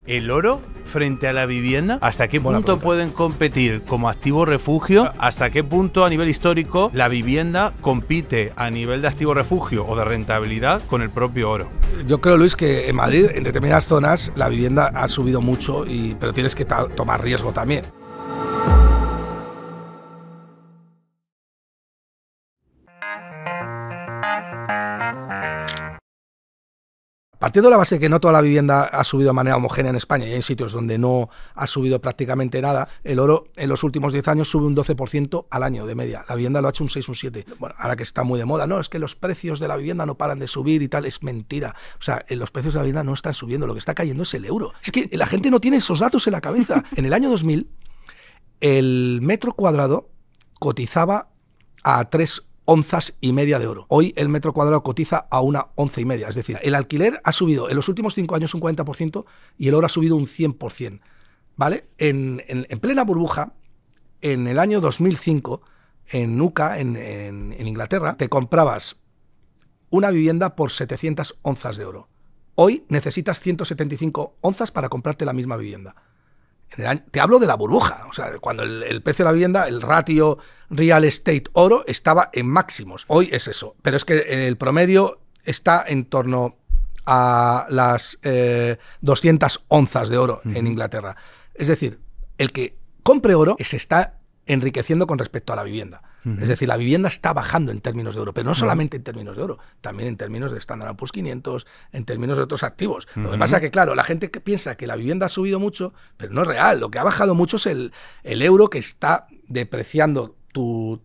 ¿El oro frente a la vivienda? ¿Hasta qué punto pueden competir como activo refugio? ¿Hasta qué punto a nivel histórico la vivienda compite a nivel de activo refugio o de rentabilidad con el propio oro? Yo creo, Luis, que en Madrid, en determinadas zonas, la vivienda ha subido mucho, pero tienes que tomar riesgo también. Partiendo de la base de que no toda la vivienda ha subido de manera homogénea en España y hay sitios donde no ha subido prácticamente nada, el oro en los últimos 10 años sube un 12% al año de media. La vivienda lo ha hecho un 6, un 7. Bueno, ahora que está muy de moda, no, es que los precios de la vivienda no paran de subir y tal, es mentira. O sea, los precios de la vivienda no están subiendo, lo que está cayendo es el euro. Es que la gente no tiene esos datos en la cabeza. En el año 2000, el metro cuadrado cotizaba a 3,5 onzas de oro. Hoy el metro cuadrado cotiza a 1,5 onzas. Es decir, el alquiler ha subido en los últimos 5 años un 40% y el oro ha subido un 100%. ¿Vale? En plena burbuja, en el año 2005, en UCA, en Inglaterra, te comprabas una vivienda por 700 onzas de oro. Hoy necesitas 175 onzas para comprarte la misma vivienda. Te hablo de la burbuja, o sea, cuando el precio de la vivienda, el ratio real estate oro estaba en máximos. Hoy es eso, pero es que el promedio está en torno a las 200 onzas de oro en Inglaterra. Es decir, el que compre oro se está enriqueciendo con respecto a la vivienda. Es decir, la vivienda está bajando en términos de oro, pero no solamente en términos de oro, también en términos de Standard & Poor's 500, en términos de otros activos. Lo que pasa es que, claro, la gente que piensa que la vivienda ha subido mucho, pero no es real. Lo que ha bajado mucho es el euro, que está depreciando tu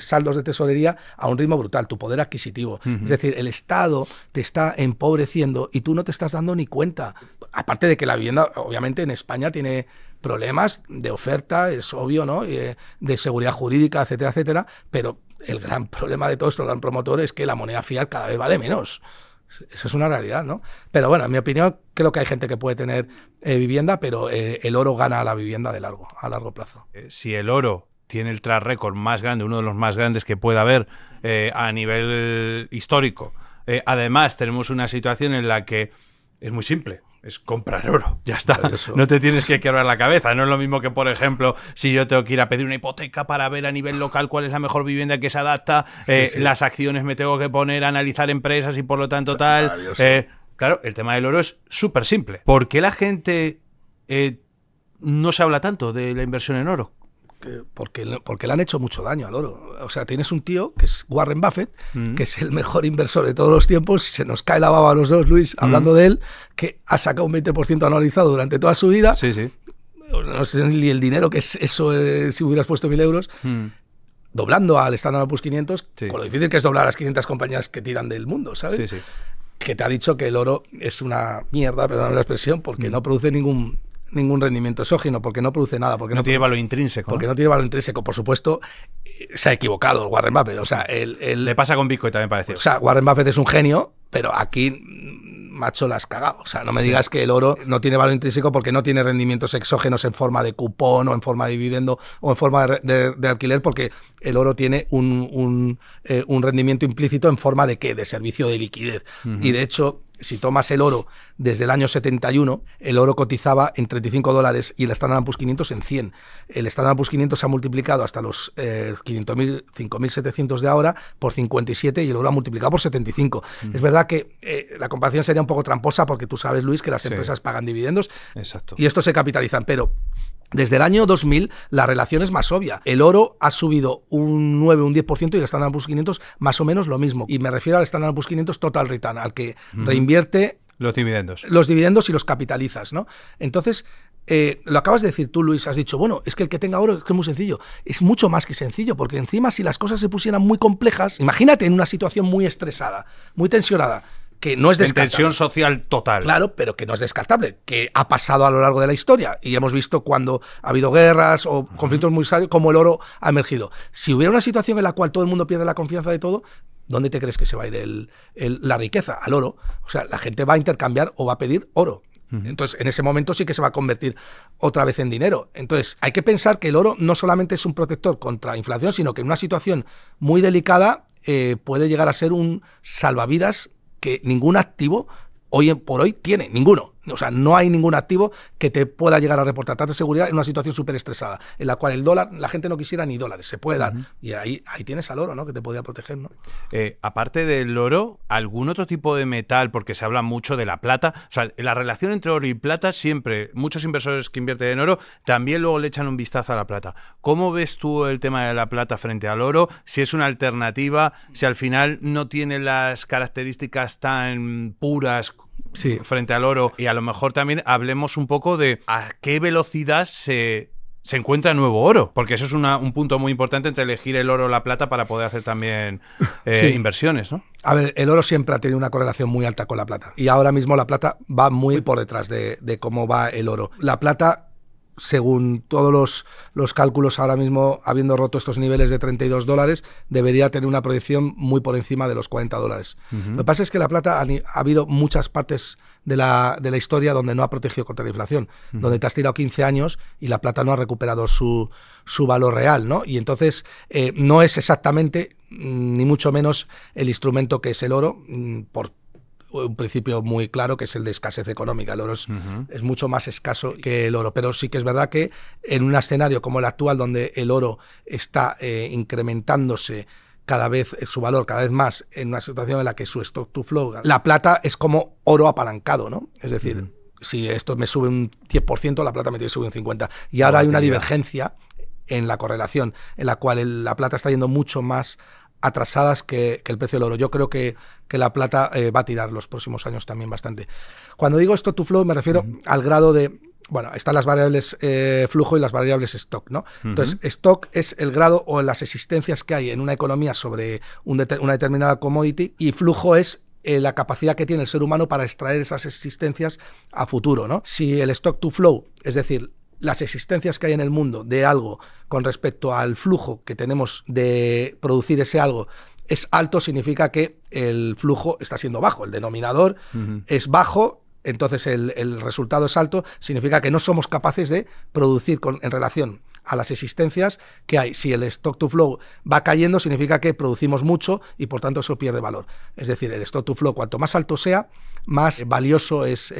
saldos de tesorería a un ritmo brutal, tu poder adquisitivo. Es decir, el Estado te está empobreciendo y tú no te estás dando ni cuenta. Aparte de que la vivienda, obviamente, en España tiene problemas de oferta, es obvio, ¿no? De seguridad jurídica, etcétera, etcétera, pero el gran problema de todo esto, el gran promotor, es que la moneda fiat cada vez vale menos. Eso es una realidad, ¿no? Pero bueno, en mi opinión, creo que hay gente que puede tener vivienda, pero el oro gana a la vivienda a largo plazo. Si el oro tiene el track record más grande, uno de los más grandes que pueda haber a nivel histórico, además tenemos una situación en la que es muy simple. Es comprar oro, ya está. No te tienes que quebrar la cabeza. No es lo mismo que, por ejemplo, si yo tengo que ir a pedir una hipoteca para ver a nivel local cuál es la mejor vivienda que se adapta, las acciones me tengo que poner a analizar empresas y por lo tanto tal. Claro, el tema del oro es súper simple. ¿Por qué la gente no se habla tanto de la inversión en oro? Porque le han hecho mucho daño al oro. O sea, tienes un tío que es Warren Buffett, que es el mejor inversor de todos los tiempos, y se nos cae la baba a los dos, Luis, hablando de él, que ha sacado un 20% anualizado durante toda su vida. Sí, sí. No sé ni el dinero que es eso si hubieras puesto 1.000 euros. Doblando al Standard & Poor's 500, con lo difícil que es doblar a las 500 compañías que tiran del mundo, ¿sabes? Sí, sí. Que te ha dicho que el oro es una mierda, perdón la expresión, porque no produce ningún rendimiento exógeno, porque no produce nada, porque no tiene valor intrínseco. Porque no tiene valor intrínseco. Por supuesto, se ha equivocado Warren Buffett. O sea, le pasa con Bitcoin también parecido. O sea, Warren Buffett es un genio, pero aquí, macho, la has cagado. O sea, no me digas que el oro no tiene valor intrínseco porque no tiene rendimientos exógenos en forma de cupón o en forma de dividendo o en forma de alquiler, porque el oro tiene un rendimiento implícito en forma de ¿qué? De servicio de liquidez. Y de hecho, si tomas el oro desde el año 71, el oro cotizaba en $35 y el Standard & Poor's 500 en 100. El Standard & Poor's 500 se ha multiplicado hasta los 5.700 de ahora por 57 y el oro ha multiplicado por 75. Es verdad que la comparación sería un poco tramposa porque tú sabes, Luis, que las empresas pagan dividendos. Exacto. Y estos se capitalizan, pero desde el año 2000 la relación es más obvia. El oro ha subido un 9, un 10% y el Standard & Poor's 500 más o menos lo mismo. Y me refiero al Standard & Poor's 500 Total Return, al que reinvierte los dividendos y los capitalizas, ¿no? Entonces, lo acabas de decir tú, Luis, has dicho, bueno, es que el que tenga oro es que es muy sencillo. Es mucho más que sencillo, porque encima si las cosas se pusieran muy complejas, imagínate en una situación muy estresada, muy tensionada, que no es descartable. Tensión social total. Claro, pero que no es descartable, que ha pasado a lo largo de la historia y hemos visto cuando ha habido guerras o conflictos muy serios, como el oro ha emergido. Si hubiera una situación en la cual todo el mundo pierde la confianza de todo, ¿dónde te crees que se va a ir la riqueza? Al oro. O sea, la gente va a intercambiar o va a pedir oro. Entonces, en ese momento sí que se va a convertir otra vez en dinero. Entonces, hay que pensar que el oro no solamente es un protector contra inflación, sino que en una situación muy delicada puede llegar a ser un salvavidas que ningún activo hoy por hoy tiene, ninguno. O sea, no hay ningún activo que te pueda llegar a reportar tanta seguridad en una situación súper estresada, en la cual el dólar, la gente no quisiera ni dólares, se puede dar. Y ahí tienes al oro, ¿no? Que te podría proteger, ¿no? Aparte del oro, ¿algún otro tipo de metal? Porque se habla mucho de la plata. O sea, la relación entre oro y plata siempre, muchos inversores que invierten en oro también luego le echan un vistazo a la plata. ¿Cómo ves tú el tema de la plata frente al oro? Si es una alternativa, si al final no tiene las características tan puras frente al oro, y a lo mejor también hablemos un poco de a qué velocidad se encuentra nuevo oro, porque eso es un punto muy importante entre elegir el oro o la plata para poder hacer también inversiones, ¿no? A ver, el oro siempre ha tenido una correlación muy alta con la plata, y ahora mismo la plata va muy por detrás de cómo va el oro. La plata, según todos los cálculos ahora mismo, habiendo roto estos niveles de $32, debería tener una proyección muy por encima de los $40. Lo que pasa es que la plata ha habido muchas partes de la historia donde no ha protegido contra la inflación, donde te has tirado 15 años y la plata no ha recuperado su valor real, ¿no? Y entonces no es exactamente, ni mucho menos, el instrumento que es el oro, por un principio muy claro, que es el de escasez económica. El oro es mucho más escaso que el oro, pero sí que es verdad que en un escenario como el actual, donde el oro está incrementándose cada vez su valor, cada vez más, en una situación en la que su stock to flow, la plata es como oro apalancado, ¿no? Es decir, si esto me sube un 10%, la plata me tiene que subir un 50%. Y ahora hay una divergencia en la correlación, en la cual la plata está yendo mucho más atrasadas que el precio del oro. Yo creo que la plata va a tirar los próximos años también bastante. Cuando digo stock to flow me refiero al grado de... Bueno, están las variables flujo y las variables stock, ¿no? Entonces, stock es el grado o las existencias que hay en una economía sobre una determinada commodity, y flujo es la capacidad que tiene el ser humano para extraer esas existencias a futuro, ¿no? Si el stock to flow, es decir, las existencias que hay en el mundo de algo con respecto al flujo que tenemos de producir ese algo es alto, significa que el flujo está siendo bajo, el denominador es bajo, entonces el resultado es alto, significa que no somos capaces de producir en relación a las existencias que hay. Si el stock to flow va cayendo, significa que producimos mucho y por tanto eso pierde valor. Es decir, el stock to flow, cuanto más alto sea, más valioso es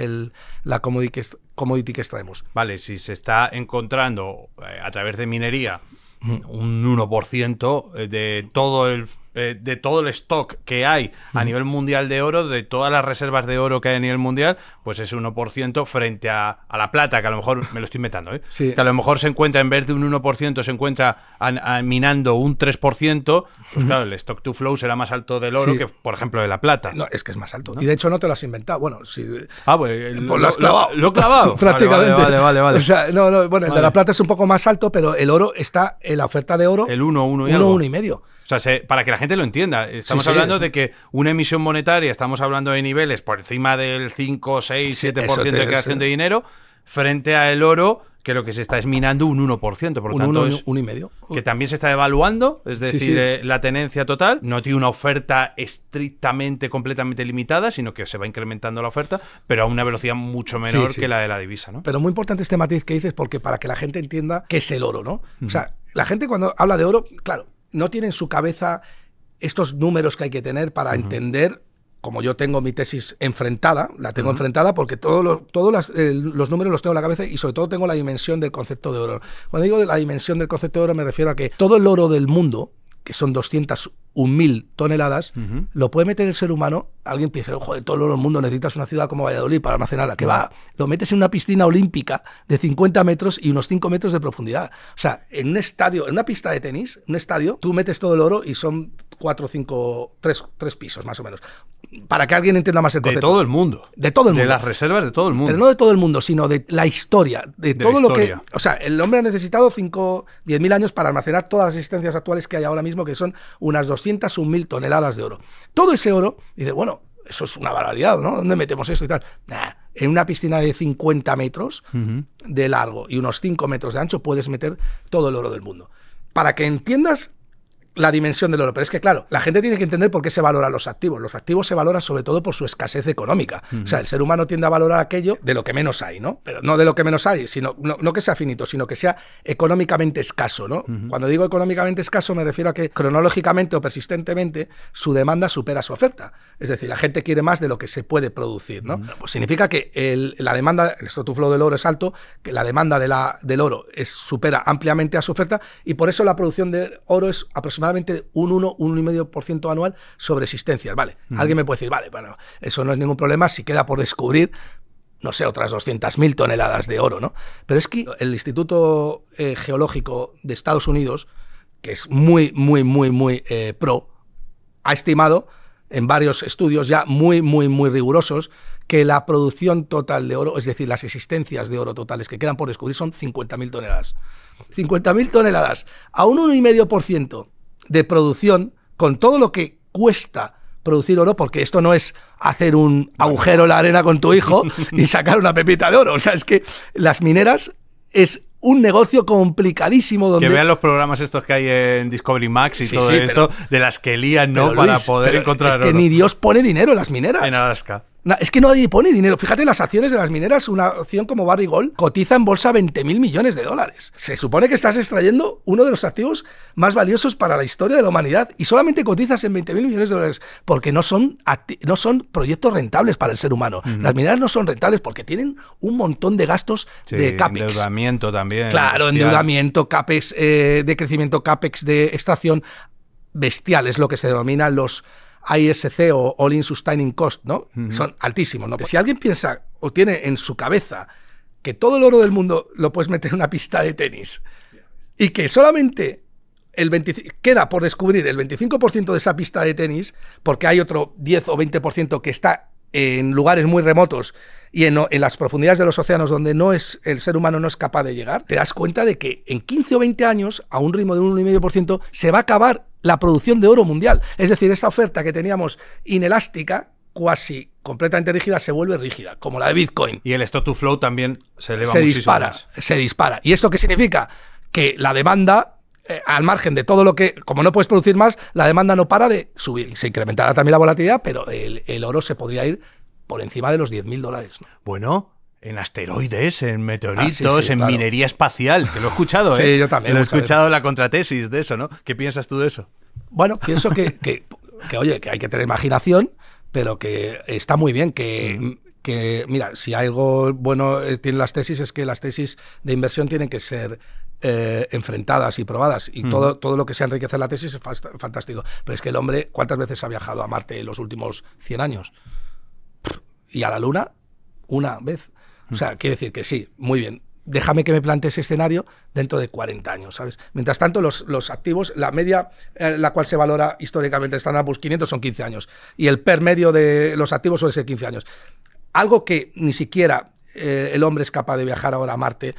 la commodity que extraemos. Vale, si se está encontrando a través de minería un 1% de todo el stock que hay a nivel mundial de oro, de todas las reservas de oro que hay a nivel mundial, pues ese 1% frente a la plata, que a lo mejor, me lo estoy inventando, sí, que a lo mejor se encuentra, en vez de un 1%, se encuentra minando un 3%, pues claro, el stock to flow será más alto del oro que, por ejemplo, de la plata. No, es que es más alto. ¿No? Y de hecho no te lo has inventado. Bueno, si... pues lo has clavado. Lo he clavado. Prácticamente. Vale. O sea, bueno, el de la plata es un poco más alto, pero el oro está en la oferta de oro. El 1,5. O sea, para que la gente lo entienda, estamos hablando de que una emisión monetaria, estamos hablando de niveles por encima del 5, 6, 7% de creación de dinero, frente a el oro, que lo que se está es minando un 1%. Por lo tanto, es 1,5. Que también se está devaluando, es decir, la tenencia total. No tiene una oferta estrictamente, completamente limitada, sino que se va incrementando la oferta, pero a una velocidad mucho menor que la de la divisa, ¿no? Pero muy importante este matiz que dices, porque para que la gente entienda qué es el oro, ¿no? O sea, la gente cuando habla de oro, claro, no tiene en su cabeza estos números que hay que tener para entender, como yo tengo mi tesis enfrentada, la tengo enfrentada porque todos los números los tengo en la cabeza, y sobre todo tengo la dimensión del concepto de oro. Cuando digo de la dimensión del concepto de oro me refiero a que todo el oro del mundo, que son 201.000 toneladas, lo puede meter el ser humano. Alguien piensa, joder, todo el oro del mundo, necesitas una ciudad como Valladolid para almacenarla. Que va, lo metes en una piscina olímpica de 50 metros y unos 5 metros de profundidad. O sea, en un estadio, en una pista de tenis, un estadio, tú metes todo el oro y son 4, 5, 3 pisos más o menos. Para que alguien entienda más el concepto. De todo el mundo. De todo el mundo. De las reservas de todo el mundo. Pero no de todo el mundo, sino de la historia. De todo lo que... O sea, el hombre ha necesitado 10.000 años para almacenar todas las existencias actuales que hay ahora mismo, que son unas 201.000 toneladas de oro. Todo ese oro, dice, bueno, eso es una barbaridad, ¿no? ¿Dónde metemos esto y tal? Nah, en una piscina de 50 metros de largo y unos 5 metros de ancho puedes meter todo el oro del mundo. Para que entiendas la dimensión del oro. Pero es que, claro, la gente tiene que entender por qué se valoran los activos. Los activos se valoran sobre todo por su escasez económica. O sea, el ser humano tiende a valorar aquello de lo que menos hay, ¿no? Pero no de lo que menos hay, sino no que sea finito, sino que sea económicamente escaso, ¿no? Cuando digo económicamente escaso me refiero a que cronológicamente o persistentemente su demanda supera su oferta. Es decir, la gente quiere más de lo que se puede producir, ¿no? Pues significa que la demanda, el stock to flow del oro es alto, que la demanda del oro supera ampliamente a su oferta y por eso la producción de oro es aproximadamente un 1,5% anual sobre existencias. Vale, alguien me puede decir, vale, bueno, eso no es ningún problema si queda por descubrir, no sé, otras 200.000 toneladas de oro, ¿no? Pero es que el Instituto Geológico de Estados Unidos, que es muy pro, ha estimado en varios estudios ya muy rigurosos que la producción total de oro, es decir, las existencias de oro totales que quedan por descubrir son 50.000 toneladas. 50.000 toneladas a un 1,5% de producción con todo lo que cuesta producir oro, porque esto no es hacer un agujero en la arena con tu hijo y sacar una pepita de oro. O sea, es que las mineras es un negocio complicadísimo donde... Que vean los programas estos que hay en Discovery Max y todo esto, de las que lían, ¿no? Para Luis, poder encontrar oro. Es que ni Dios pone dinero en las mineras. En Alaska. Es que nadie pone dinero. Fíjate, las acciones de las mineras, una acción como Barrick Gold cotiza en bolsa 20.000 millones de dólares. Se supone que estás extrayendo uno de los activos más valiosos para la historia de la humanidad y solamente cotizas en 20.000 millones de dólares porque no son proyectos rentables para el ser humano. Las mineras no son rentables porque tienen un montón de gastos de CAPEX. Endeudamiento también. Claro, bestial. Endeudamiento, CAPEX, de crecimiento, CAPEX de extracción bestial, es lo que se denominan los ISC o All-in Sustaining Cost, ¿no? Son altísimos, ¿no? Si alguien piensa o tiene en su cabeza que todo el oro del mundo lo puedes meter en una pista de tenis y que solamente queda por descubrir el 25% de esa pista de tenis porque hay otro 10 o 20% que está en lugares muy remotos y en las profundidades de los océanos donde el ser humano no es capaz de llegar, te das cuenta de que en 15 o 20 años, a un ritmo de un 1,5%, se va a acabar la producción de oro mundial. Es decir, esa oferta que teníamos inelástica, casi completamente rígida, se vuelve rígida, como la de Bitcoin. Y el stock to flow también se eleva muchísimo más. Se dispara. ¿Y esto qué significa? Que la demanda... al margen de todo lo que, como no puedes producir más, la demanda no para de subir. Se incrementará también la volatilidad, pero el oro se podría ir por encima de los $10.000, ¿no? Bueno, en asteroides, en meteoritos, en minería espacial, que lo he escuchado, ¿eh? Sí, yo también. Lo he escuchado la contratesis de eso, ¿no? ¿Qué piensas tú de eso? Bueno, pienso que oye, que hay que tener imaginación, pero que está muy bien que mira, si algo bueno tienen las tesis es que las tesis de inversión tienen que ser enfrentadas y probadas y todo lo que sea enriquecer la tesis es fantástico, pero es que el hombre ¿cuántas veces ha viajado a Marte en los últimos 100 años? Y a la Luna una vez. O sea, quiere decir que sí, muy bien, déjame que me plantee ese escenario dentro de 40 años, ¿sabes? Mientras tanto, los activos, la media la cual se valora históricamente el Standard & Poor's 500 son 15 años y el PER medio de los activos suele ser 15 años. Algo que ni siquiera el hombre es capaz de viajar ahora a Marte,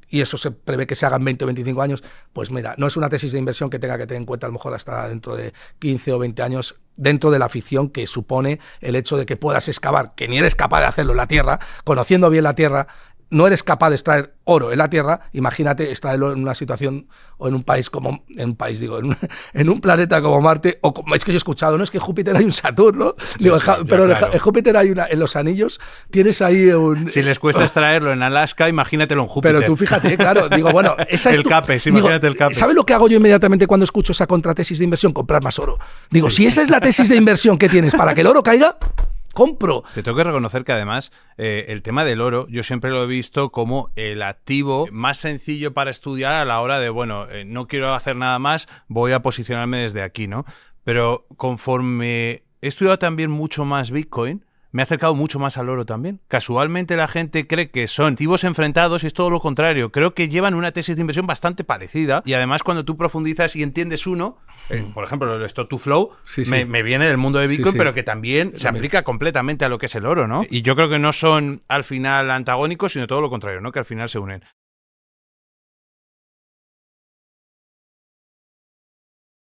y eso se prevé que se haga en 20 o 25 años, pues mira, no es una tesis de inversión que tenga que tener en cuenta a lo mejor hasta dentro de 15 o 20 años, dentro de la ficción que supone el hecho de que puedas excavar, que ni eres capaz de hacerlo en la Tierra, conociendo bien la Tierra, no eres capaz de extraer oro en la Tierra, imagínate extraerlo en una situación o en un país como, en un planeta como Marte, o como, es que yo he escuchado, no es que en Júpiter hay un Saturno, sí, digo, pero claro. En Júpiter hay en los anillos, tienes ahí un... Si les cuesta extraerlo en Alaska, imagínatelo en Júpiter. Pero tú fíjate, claro, digo, bueno, esa es el CAPEX, imagínate el CAPEX. ¿Sabes lo que hago yo inmediatamente cuando escucho esa contratesis de inversión? Comprar más oro. Digo, sí. Si esa es la tesis de inversión que tienes para que el oro caiga, compro. Te tengo que reconocer que además el tema del oro yo siempre lo he visto como el activo más sencillo para estudiar a la hora de, bueno, no quiero hacer nada más, voy a posicionarme desde aquí, ¿no? Pero conforme he estudiado también mucho más Bitcoin, me he acercado mucho más al oro también. Casualmente la gente cree que son activos enfrentados y es todo lo contrario. Creo que llevan una tesis de inversión bastante parecida y además cuando tú profundizas y entiendes uno, por ejemplo, el stock to flow, sí. Me viene del mundo de Bitcoin, sí. Pero que también se aplica completamente a lo que es el oro, ¿no? Y yo creo que no son al final antagónicos, sino todo lo contrario, ¿no? Que al final se unen.